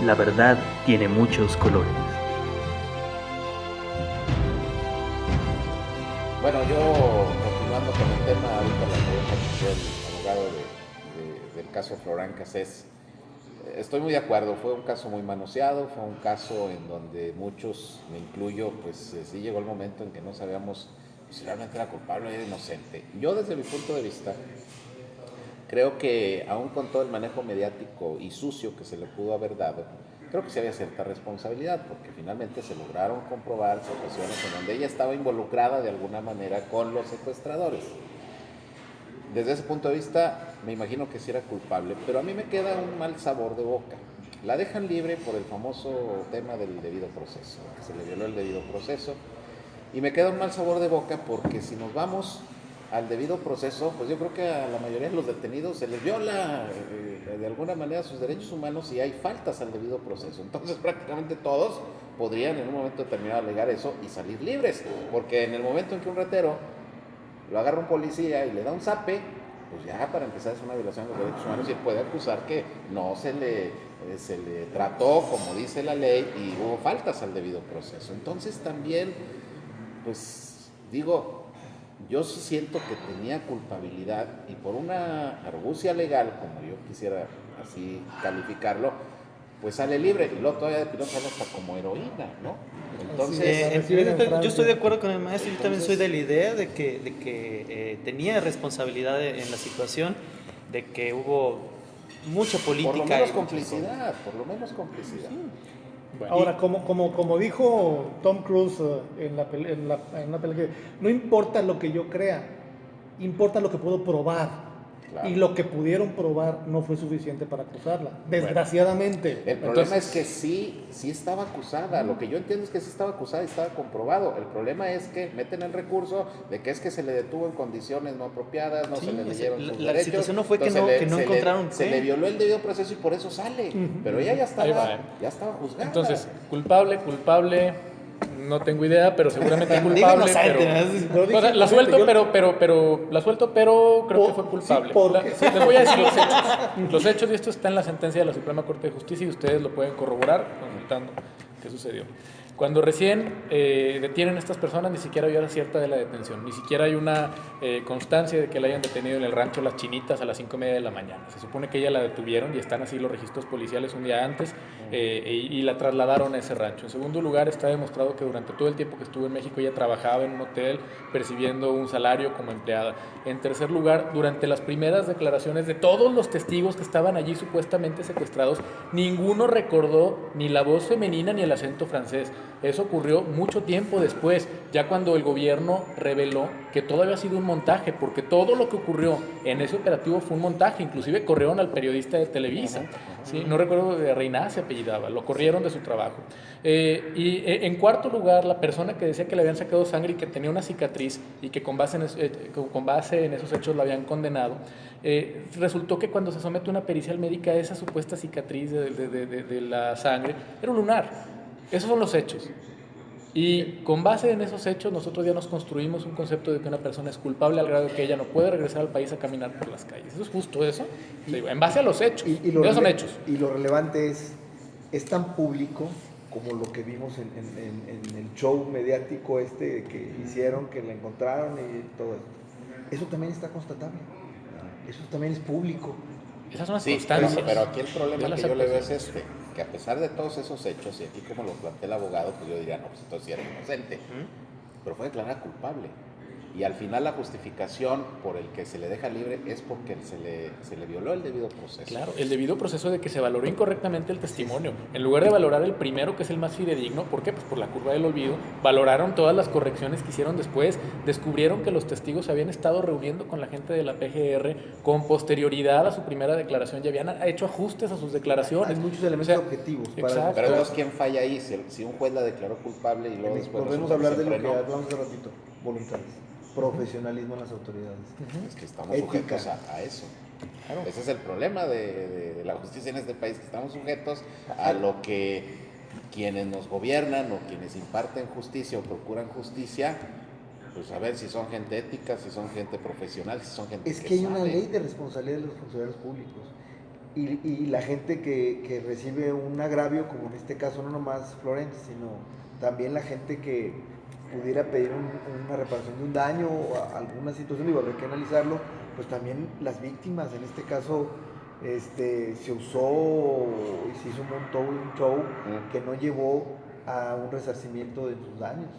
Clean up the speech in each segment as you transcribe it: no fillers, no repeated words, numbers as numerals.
La verdad tiene muchos colores. Bueno, yo continuando con el tema, ahorita la pregunta que hacía el abogado del caso Florán Cassés, estoy muy de acuerdo, fue un caso muy manoseado, fue un caso en donde muchos, me incluyo, pues sí llegó el momento en que no sabíamos si realmente era culpable o era inocente. Yo desde mi punto de vista, creo que aún con todo el manejo mediático y sucio que se le pudo haber dado, creo que sí había cierta responsabilidad, porque finalmente se lograron comprobar situaciones en donde ella estaba involucrada de alguna manera con los secuestradores. Desde ese punto de vista, me imagino que sí era culpable, pero a mí me queda un mal sabor de boca. La dejan libre por el famoso tema del debido proceso, que se le violó el debido proceso, y me queda un mal sabor de boca porque si nos vamos al debido proceso, pues yo creo que a la mayoría de los detenidos se les viola de alguna manera sus derechos humanos y hay faltas al debido proceso. Entonces prácticamente todos podrían en un momento determinado alegar eso y salir libres, porque en el momento en que un ratero lo agarra un policía y le da un zape, pues ya para empezar es una violación de los derechos humanos y él puede acusar que no se le trató como dice la ley y hubo faltas al debido proceso. Entonces también, pues digo, yo sí siento que tenía culpabilidad y por una argucia legal, como yo quisiera así calificarlo, pues sale libre y luego todavía de piloto sale hasta como heroína, ¿no? Entonces, Yo estoy de acuerdo con el maestro, yo también soy de la idea de que tenía responsabilidad en la situación, de que hubo mucha política. por lo menos complicidad, por lo menos complicidad. Sí. Bueno. Ahora, como dijo Tom Cruise en la película, no importa lo que yo crea, importa lo que puedo probar. Claro. Y lo que pudieron probar no fue suficiente para acusarla, desgraciadamente. Bueno, el problema es que sí estaba acusada. Lo que yo entiendo es que sí estaba acusada y estaba comprobado. El problema es que meten el recurso de que es que se le detuvo en condiciones no apropiadas, no se le leyeron sus derechos. La situación no fue que no encontraron. Se le violó el debido proceso y por eso sale. Pero ella ya estaba juzgada. Entonces, culpable. No tengo idea, pero seguramente culpable. La suelto, pero creo que fue culpable. Les voy a decir los hechos. Los hechos, y esto está en la sentencia de la Suprema Corte de Justicia y ustedes lo pueden corroborar consultando qué sucedió. Cuando recién detienen a estas personas, ni siquiera había cierta de la detención, ni siquiera hay una constancia de que la hayan detenido en el rancho Las Chinitas a las 5:30 de la mañana. Se supone que ella la detuvieron y están así los registros policiales un día antes y la trasladaron a ese rancho. En segundo lugar, está demostrado que durante todo el tiempo que estuvo en México ella trabajaba en un hotel percibiendo un salario como empleada. En tercer lugar, durante las primeras declaraciones de todos los testigos que estaban allí supuestamente secuestrados, ninguno recordó ni la voz femenina ni el acento francés. Eso ocurrió mucho tiempo después, ya cuando el gobierno reveló que todo había sido un montaje, porque todo lo que ocurrió en ese operativo fue un montaje, inclusive corrieron al periodista de Televisa, ¿sí? No recuerdo de Reina se apellidaba, lo corrieron de su trabajo. En cuarto lugar, la persona que decía que le habían sacado sangre y que tenía una cicatriz y que con base en esos hechos la habían condenado, resultó que cuando se somete a una pericial médica, esa supuesta cicatriz de la sangre era un lunar. Esos son los hechos. Y con base en esos hechos nosotros ya nos construimos un concepto de que una persona es culpable al grado de que ella no puede regresar al país a caminar por las calles. ¿Eso es justo eso? Sí, en base a los hechos. Esos son hechos. Y lo relevante es tan público como lo que vimos en el show mediático que hicieron, que la encontraron y todo eso. Eso también está constatable. Eso también es público. Esas son las constancias. Pero aquí el problema que yo le veo es que a pesar de todos esos hechos, y aquí como lo plantea el abogado, pues yo diría, no, pues entonces sí era inocente, pero fue declarada culpable. Y al final la justificación por el que se le deja libre es porque se le violó el debido proceso. Claro, el debido proceso de que se valoró incorrectamente el testimonio. En lugar de valorar el primero, que es el más fidedigno, ¿por qué? Pues por la curva del olvido, valoraron todas las correcciones que hicieron después, descubrieron que los testigos habían estado reuniendo con la gente de la PGR con posterioridad a su primera declaración y habían hecho ajustes a sus declaraciones. Hay muchos elementos objetivos. Pero entonces, ¿quién falla ahí? Si un juez la declaró culpable y luego después... Volvemos a hablar de lo que hablamos hace ratito, voluntades. Profesionalismo en las autoridades. Es que estamos sujetos a eso. Claro. Ese es el problema de la justicia en este país, que estamos sujetos a lo que quienes nos gobiernan o quienes imparten justicia o procuran justicia, pues a ver si son gente ética, si son gente profesional, si son gente que hay una ley de responsabilidad de los funcionarios públicos. y la gente que recibe un agravio, como en este caso no nomás Florence, sino también la gente que pudiera pedir una reparación de un daño o alguna situación, digo, habrá que analizarlo, pues también las víctimas, en este caso se usó y se hizo un show que no llevó a un resarcimiento de sus daños.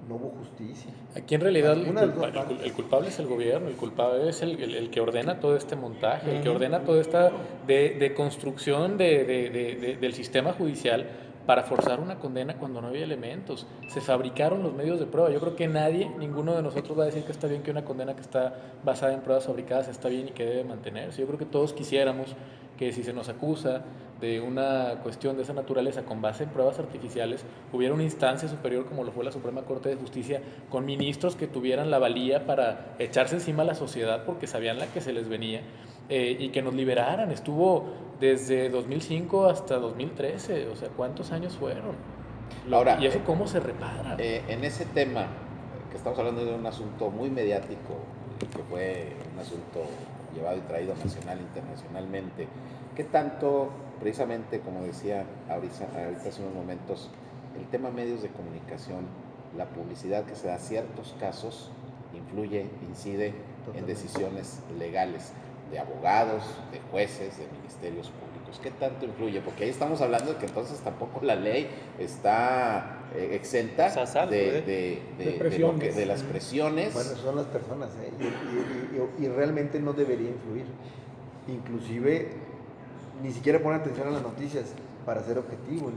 No hubo justicia. Aquí en realidad el culpable es el gobierno, el culpable es el que ordena todo este montaje, el que ordena toda esta deconstrucción del sistema judicial para forzar una condena cuando no había elementos. Se fabricaron los medios de prueba. Yo creo que ninguno de nosotros va a decir que está bien que una condena que está basada en pruebas fabricadas está bien y que debe mantenerse. Yo creo que todos quisiéramos que si se nos acusa de una cuestión de esa naturaleza con base en pruebas artificiales, hubiera una instancia superior como lo fue la Suprema Corte de Justicia, con ministros que tuvieran la valía para echarse encima a la sociedad porque sabían la que se les venía, y que nos liberaran. Estuvo desde 2005 hasta 2013, o sea, ¿cuántos años fueron? Ahora, ¿y eso cómo se repara? En ese tema, que estamos hablando de un asunto muy mediático, que fue un asunto llevado y traído nacional e internacionalmente, ¿qué tanto, precisamente como decía ahorita hace unos momentos, el tema medios de comunicación, la publicidad que se da a ciertos casos, incide en decisiones legales de abogados, de jueces, de ministerios públicos? ¿Qué tanto influye? Porque ahí estamos hablando de que entonces tampoco la ley está exenta de las presiones. Bueno, son las personas, y realmente no debería influir. Inclusive, ni siquiera poner atención a las noticias para ser objetivo.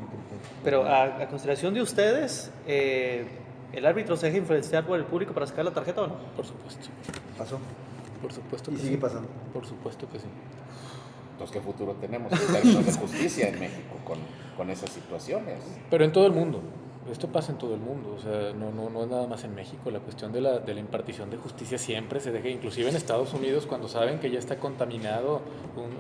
Pero a consideración de ustedes, ¿el árbitro se deja influenciar por el público para sacar la tarjeta o no? Por supuesto. Pasó. Por supuesto que sí. Y sigue pasando. Por supuesto que sí. Entonces, ¿qué futuro tenemos en términos de justicia en México con esas situaciones? Pero en todo el mundo. Esto pasa en todo el mundo, o sea, no es nada más en México. La cuestión de la impartición de justicia siempre se deja, inclusive en Estados Unidos, cuando saben que ya está contaminado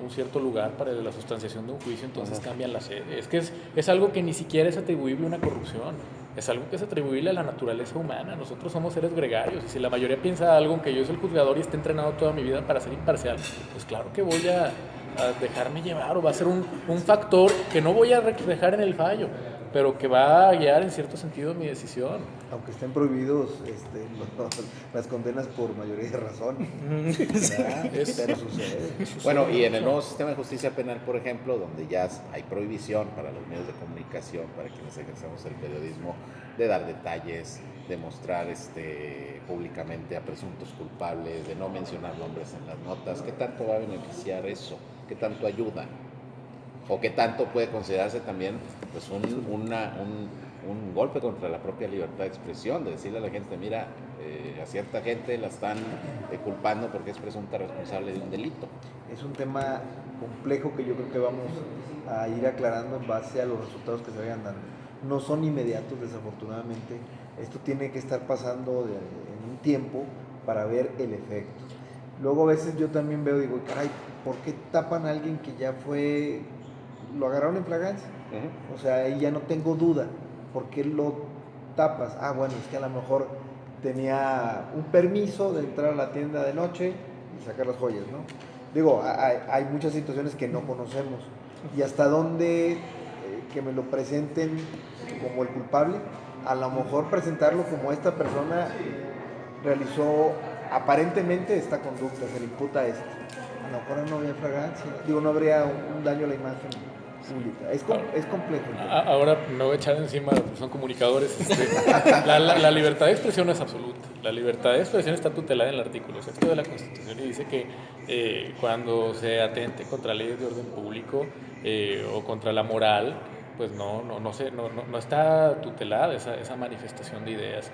un cierto lugar para la sustanciación de un juicio, entonces cambian la sede. Es que es algo que ni siquiera es atribuible a una corrupción, es algo que es atribuible a la naturaleza humana. Nosotros somos seres gregarios, y si la mayoría piensa algo, aunque yo soy el juzgador y esté entrenado toda mi vida para ser imparcial, pues claro que voy a dejarme llevar, o va a ser un factor que no voy a reflejar en el fallo, pero que va a guiar en cierto sentido mi decisión. Aunque estén prohibidos las condenas por mayoría de razón. Pero sucede. Bueno, y en el nuevo sistema de justicia penal, por ejemplo, donde ya hay prohibición para los medios de comunicación, para quienes ejercemos el periodismo, de dar detalles, de mostrar públicamente a presuntos culpables, de no mencionar nombres en las notas, ¿qué tanto va a beneficiar eso? ¿Qué tanto ayuda? ¿O qué tanto puede considerarse también pues un golpe contra la propia libertad de expresión, de decirle a la gente, mira, a cierta gente la están culpando porque es presunta responsable de un delito? Es un tema complejo que yo creo que vamos a ir aclarando en base a los resultados que se vayan dando. No son inmediatos, desafortunadamente. Esto tiene que estar pasando en un tiempo para ver el efecto. Luego a veces yo también veo, digo, caray, ¿por qué tapan a alguien que ya lo agarraron en flagrancia? O sea, ahí ya no tengo duda. ¿Por qué lo tapas? Bueno, es que a lo mejor tenía un permiso de entrar a la tienda de noche y sacar las joyas, ¿no? Digo, hay muchas situaciones que no conocemos. Y hasta dónde que me lo presenten como el culpable, a lo mejor presentarlo como esta persona realizó aparentemente esta conducta, se le imputa esto. A lo mejor no había flagrancia, no habría un daño a la imagen pública. Es complejo. Ahora me voy a echar encima, son comunicadores. La libertad de expresión no es absoluta. La libertad de expresión está tutelada en el artículo 6 de la Constitución, y dice que cuando se atente contra leyes de orden público o contra la moral, pues no está tutelada esa manifestación de ideas.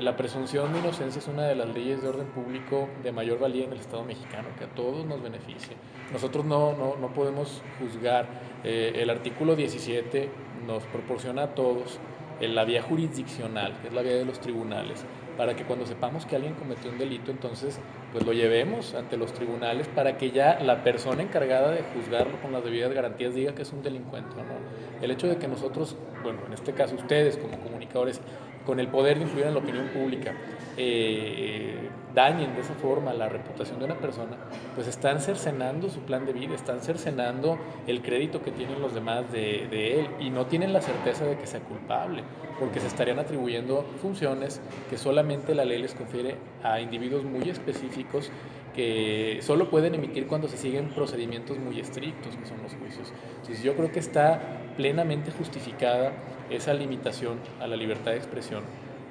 La presunción de inocencia es una de las leyes de orden público de mayor valía en el Estado mexicano, que a todos nos beneficia. Nosotros no podemos juzgar. El artículo 17 nos proporciona a todos la vía jurisdiccional, que es la vía de los tribunales, para que cuando sepamos que alguien cometió un delito, entonces pues lo llevemos ante los tribunales para que ya la persona encargada de juzgarlo con las debidas garantías diga que es un delincuente, ¿no? El hecho de que nosotros, bueno, en este caso ustedes como comunicadores, con el poder de influir en la opinión pública, dañen de esa forma la reputación de una persona, pues están cercenando su plan de vida, están cercenando el crédito que tienen los demás de él y no tienen la certeza de que sea culpable, porque se estarían atribuyendo funciones que solamente la ley les confiere a individuos muy específicos que solo pueden emitir cuando se siguen procedimientos muy estrictos, que son los juicios. Entonces yo creo que está plenamente justificada esa limitación a la libertad de expresión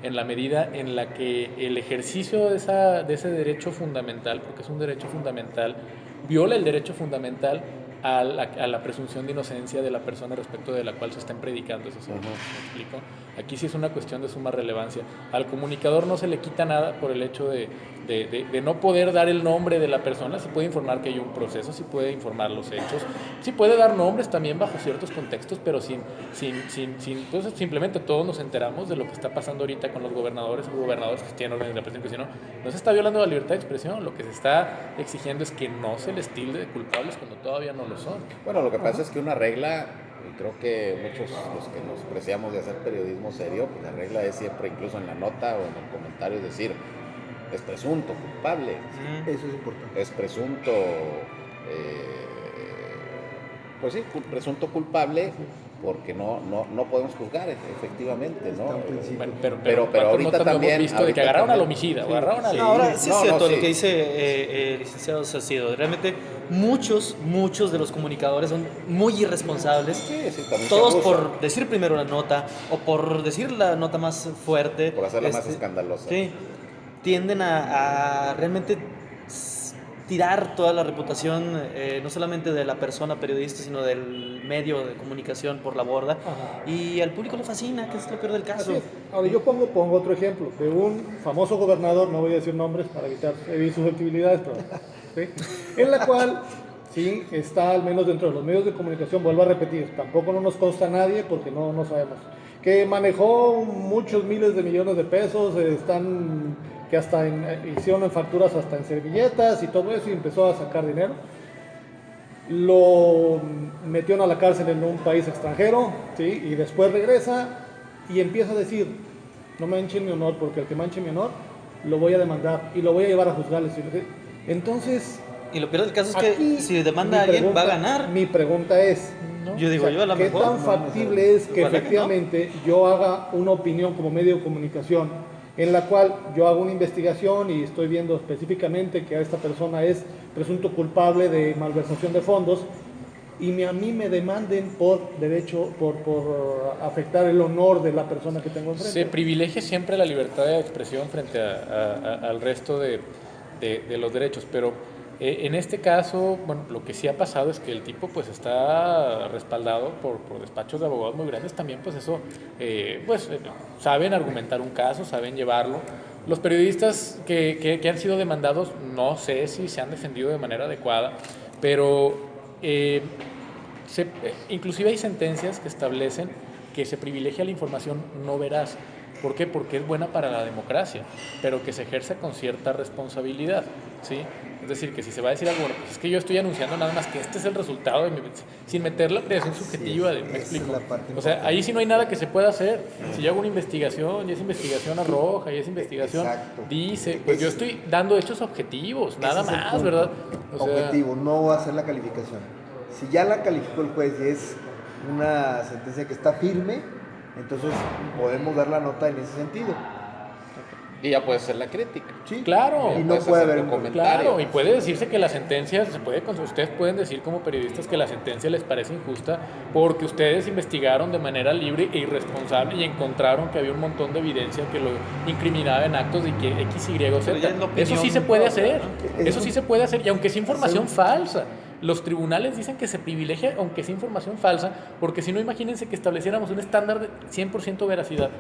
en la medida en la que el ejercicio de ese derecho fundamental, porque es un derecho fundamental, viola el derecho fundamental a la presunción de inocencia de la persona respecto de la cual se están predicando esos hechos. ¿Me explico? Aquí sí es una cuestión de suma relevancia. Al comunicador no se le quita nada por el hecho de no poder dar el nombre de la persona. Sí puede informar que hay un proceso, sí puede informar los hechos, sí puede dar nombres también bajo ciertos contextos, pero entonces simplemente todos nos enteramos de lo que está pasando ahorita con los gobernadores o gobernadores que tienen órdenes de represión. No se está violando la libertad de expresión, lo que se está exigiendo es que no se les tilde de culpables cuando todavía no lo son. Bueno, lo que pasa es que una regla, y creo que muchos los que nos preciamos de hacer periodismo serio, pues la regla es siempre, incluso en la nota o en el comentario, es decir, es presunto culpable. Eso es importante. Es presunto, pues sí, presunto culpable, porque no podemos juzgar efectivamente, ¿no? Bueno, pero ahorita también hemos visto de que agarraron al homicida, o agarraron al... Ahora sí es cierto lo que dice el licenciado Salcido. Realmente muchos de los comunicadores son muy irresponsables. Todos por decir primero la nota o por decir la nota más fuerte. Por hacerla más escandalosa. Sí, tienden a realmente tirar toda la reputación, no solamente de la persona periodista, sino del medio de comunicación por la borda. Ajá. Y al público le fascina, que es lo peor del caso. Ahora yo pongo otro ejemplo de un famoso gobernador, no voy a decir nombres para evitar susceptibilidades, pero, ¿sí? En la cual sí está al menos dentro de los medios de comunicación, vuelvo a repetir, tampoco no nos consta a nadie porque no sabemos, que manejó muchos miles de millones de pesos, que hasta hicieron facturas hasta en servilletas y todo eso, y empezó a sacar dinero. Lo metieron a la cárcel en un país extranjero, ¿sí? Y después regresa y empieza a decir, no manchen mi honor, porque el que manche mi honor lo voy a demandar y lo voy a llevar a juzgarles. Entonces... Y lo peor del caso es que si demanda a alguien va a ganar. Mi pregunta es, yo digo, yo a lo mejor... ¿qué tan factible es que efectivamente yo haga una opinión como medio de comunicación en la cual yo hago una investigación y estoy viendo específicamente que a esta persona es presunto culpable de malversación de fondos y a mí me demanden por afectar el honor de la persona que tengo enfrente? Se privilegia siempre la libertad de expresión frente al resto de los derechos, pero en este caso, bueno, lo que sí ha pasado es que el tipo pues está respaldado por despachos de abogados muy grandes también, pues eso, saben argumentar un caso, saben llevarlo. Los periodistas que han sido demandados, no sé si se han defendido de manera adecuada, pero inclusive hay sentencias que establecen que se privilegia la información no veraz. ¿Por qué? Porque es buena para la democracia, pero que se ejerce con cierta responsabilidad, ¿sí? Es decir, que si se va a decir algo, bueno, pues es que yo estoy anunciando nada más que este es el resultado de sin meter la creación subjetiva, ¿me explico? O sea, ahí sí no hay nada que se pueda hacer. Si yo hago una investigación y esa investigación arroja y esa investigación dice, pues yo estoy dando hechos objetivos, nada más, ¿verdad? O sea, objetivo, no va a ser la calificación. Si ya la calificó el juez y es una sentencia que está firme, entonces podemos dar la nota en ese sentido. Y ya puede ser la crítica. Sí, claro. Y no puede haber un comentario. Claro, y puede decirse que la sentencia, ustedes pueden decir como periodistas que la sentencia les parece injusta porque ustedes investigaron de manera libre e irresponsable y encontraron que había un montón de evidencia que lo incriminaba en actos de que X, Y o Z. Eso sí se puede hacer. Eso sí se puede hacer. Y aunque es información falsa. Los tribunales dicen que se privilegia, aunque sea información falsa, porque si no, imagínense que estableciéramos un estándar de 100% veracidad.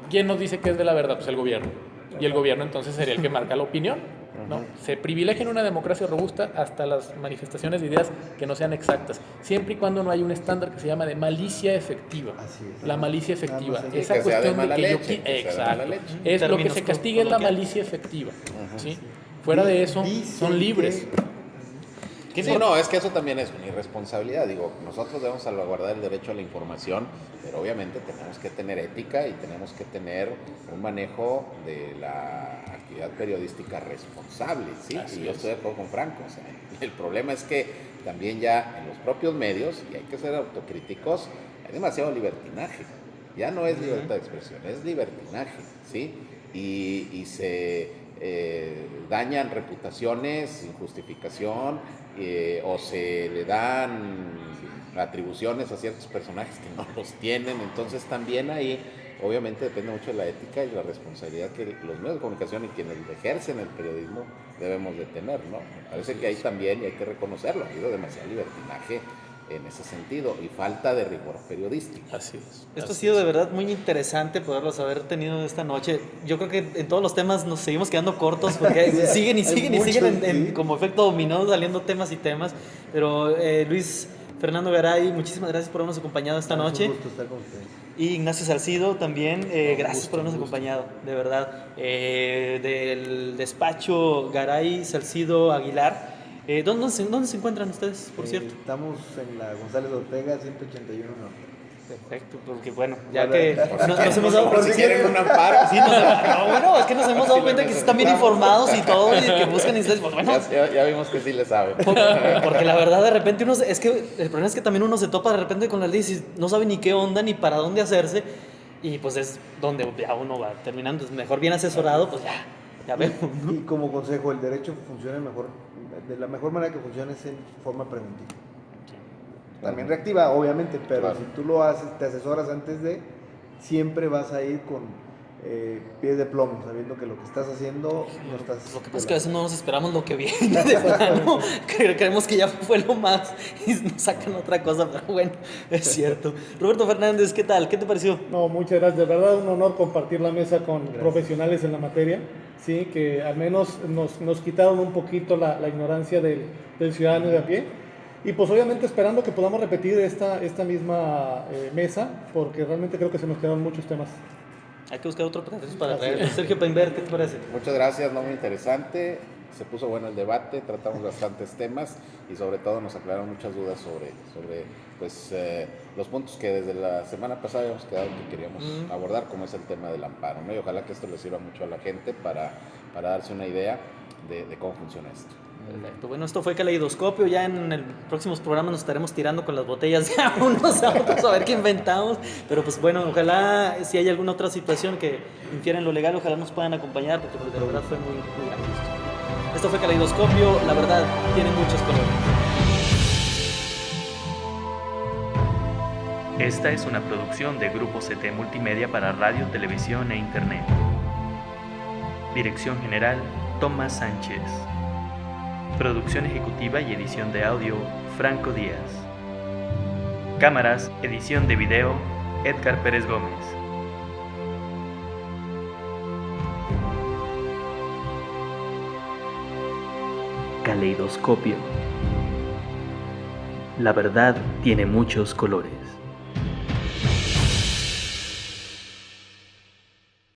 ¿Quién nos dice que es de la verdad? Pues el gobierno. Y el gobierno entonces sería el que marca la opinión. ¿no? Se privilegia en una democracia robusta hasta las manifestaciones de ideas que no sean exactas, siempre y cuando no hay un estándar que se llama de malicia efectiva. Así es. La malicia efectiva. que Esa sea cuestión de mala que yo leche, exacto. leche. Es lo que Términos se castiga es la malicia efectiva. ¿Sí? Fuera de eso, son libres. Sí, no, es que eso también es una irresponsabilidad. Digo, nosotros debemos salvaguardar el derecho a la información, pero obviamente tenemos que tener ética y tenemos que tener un manejo de la actividad periodística responsable, ¿sí? Y yo estoy de acuerdo con Franco. O sea, el problema es que también ya en los propios medios, y hay que ser autocríticos, hay demasiado libertinaje. Ya no es libertad de expresión, es libertinaje, ¿sí? Y se dañan reputaciones sin justificación, o se le dan atribuciones a ciertos personajes que no los tienen. Entonces también ahí obviamente depende mucho de la ética y la responsabilidad que los medios de comunicación y quienes ejercen el periodismo debemos de tener, ¿no? Me parece que ahí también, y hay que reconocerlo, ha habido demasiado libertinaje en ese sentido y falta de rigor periodístico. Así es. Esto ha sido de verdad muy interesante poderlos haber tenido esta noche. Yo creo que en todos los temas nos seguimos quedando cortos porque siguen y siguen y siguen como efecto dominó saliendo temas y temas. Pero Luis Fernando Garay, muchísimas gracias por habernos acompañado esta noche. Un gusto estar con ustedes. Y Ignacio Salcido también, gracias por habernos acompañado, de verdad. Del despacho Garay, Salcido, Aguilar. ¿Dónde se encuentran ustedes, por cierto? Estamos en la González Ortega, 181 Norte. Perfecto, porque bueno, ya que nos hemos dado Por si quieren un amparo. Sí, bueno, es que nos hemos dado cuenta que están bien informados y todo, y que buscan instantes, pues bueno. Ya vimos que sí le saben. Porque la verdad, de repente es que el problema es que también uno se topa de repente con las leyes y no sabe ni qué onda ni para dónde hacerse, y pues es donde ya uno va terminando. Es mejor bien asesorado, pues ya vemos, ¿no? Y como consejo, el derecho funciona mejor, de la mejor manera que funciona es en forma preventiva. También reactiva, obviamente, pero claro, si tú lo haces, te asesoras antes de, siempre vas a ir con pies de plomo, sabiendo que lo que estás haciendo no estás... Lo que pasa es que a veces no nos esperamos lo que viene de plano. Creemos que ya fue lo más y nos sacan otra cosa, pero bueno, es cierto. Roberto Fernández, ¿qué tal? ¿Qué te pareció? No, muchas gracias. De verdad, un honor compartir la mesa con profesionales en la materia, sí, que al menos nos quitaron un poquito la ignorancia del ciudadano de a pie. Y pues obviamente esperando que podamos repetir esta misma mesa, porque realmente creo que se nos quedaron muchos temas. Hay que buscar otro pretexto para traer. Sergio Peinberg, ¿qué te parece? Muchas gracias, muy interesante. Se puso bueno el debate, tratamos bastantes temas y sobre todo nos aclararon muchas dudas sobre pues, los puntos que desde la semana pasada habíamos quedado que queríamos abordar, como es el tema del amparo, ¿no? Y ojalá que esto le sirva mucho a la gente para darse una idea de cómo funciona esto. Perfecto. Bueno, esto fue Caleidoscopio. Ya en el próximos programas nos estaremos tirando con las botellas de unos a otros a ver qué inventamos. Pero pues bueno, ojalá si hay alguna otra situación que infiera en lo legal, ojalá nos puedan acompañar, porque de verdad fue muy grande esto. Esto fue Caleidoscopio. La verdad, tiene muchos colores. Esta es una producción de Grupo CT Multimedia para radio, televisión e internet. Dirección general, Tomás Sánchez. Producción ejecutiva y edición de audio, Franco Díaz. Cámaras, edición de video, Edgar Pérez Gómez. Caleidoscopio. La verdad tiene muchos colores.